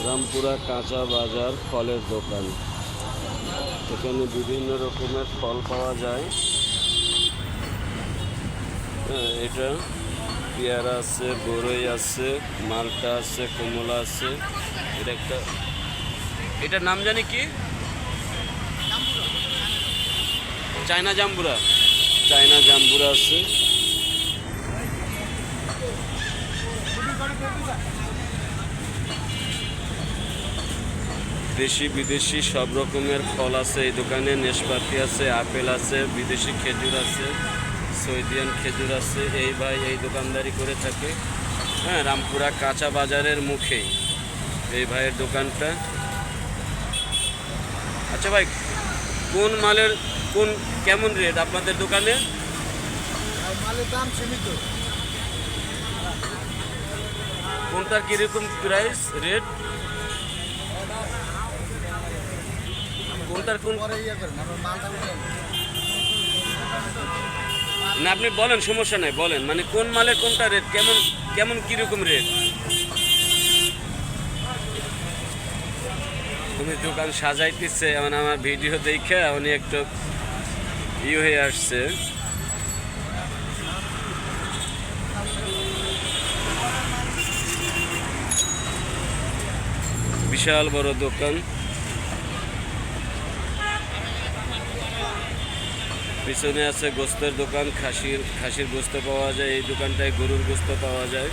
রামপুরা কাঁচা বাজার ফলের দোকান। এখানে বিভিন্ন রকমের ফল পাওয়া যায়। এটা পেয়ারা আছে, বরই আছে, মালটা আছে, কমলা আছে। এটার নাম জানি কি? চায়না জাম্বুরা। চায়না জাম্বুরা আছে। দেশি বিদেশি সব রকমের ফল আছে এই দোকানে। নেশপাতি আছে, আপেল আছে, বিদেশি খেজুর আছে, সৌদিয়ান খেজুর আছে। এই ভাই এই দোকানদারি করে থাকে। হ্যাঁ, রামপুরা কাঁচা বাজারের মুখেই এই ভাইয়ের দোকানটা। আচ্ছা ভাই, কোন মালের কেমন রেট আপনাদের দোকানে? মালের দাম সীমিত। কোনটার কিরকম প্রাইস রেট? কোনটার কোন না আপনি বলেন, সমস্যা নাই, বলেন। মানে কোন মালের কোনটা রেট, কেমন কেমন কিরকম রেট? তুমি দোকান সাজাইতেছে মানে আমার ভিডিও দেখে উনি একটু হয়ে আসছে। বিশাল বড় দোকান। পিছনে আছে গোস্তের দোকান। খাসির গোস্ত পাওয়া যায় এই দোকানটায়, গরুর গোস্ত পাওয়া যায়।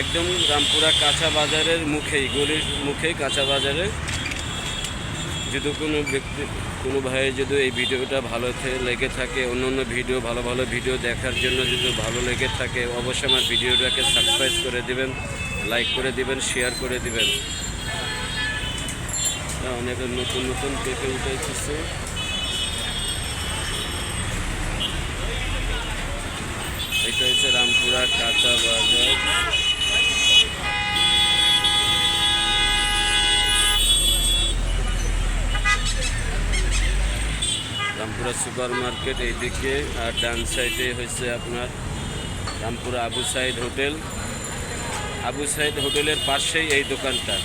একদম রামপুরা কাঁচা বাজারের মুখেই, গলির মুখেই কাঁচা বাজারে। যদি কোনো ভাই যদি এই ভিডিওটা ভালো লেগে থাকে, অন্য ভিডিও ভালো ভিডিও দেখার জন্য যদি ভালো লেগে থাকে, অবশ্যই আমার ভিডিওটাকে সাবস্ক্রাইব করে দিবেন, লাইক করে দিবেন, শেয়ার করে দিবেন। অনেক নতুন পেঁপে উঠাইতেছে। এটা হচ্ছে রামপুরা কাঁচা বাজার। রামপুরা সুপার মার্কেট এইদিকে, আর ডান সাইডে হচ্ছে আপনার রামপুরা আবু সাইদ হোটেল। আবু সাইদ হোটেলের পাশেই এই দোকানটা।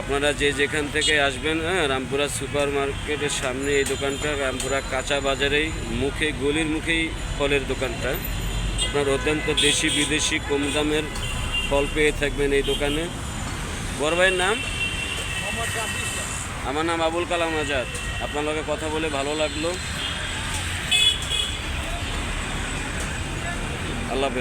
আপনারা যেখান থেকে আসবেন, রামপুরা সুপার মার্কেটের সামনে এই দোকানটা। রামপুরা কাঁচা বাজারেই মুখে, গলির মুখেই ফলের দোকানটা। আপনার অত্যন্ত দেশি বিদেশি কম দামের ফল পেয়ে থাকবেন এই দোকানে। বড় ভাইয়ের নাম? আমার নাম আবুল কালাম আজাদ। আপনার লগে কথা বলে ভালো লাগলো। আল্লাহ হাফেজ।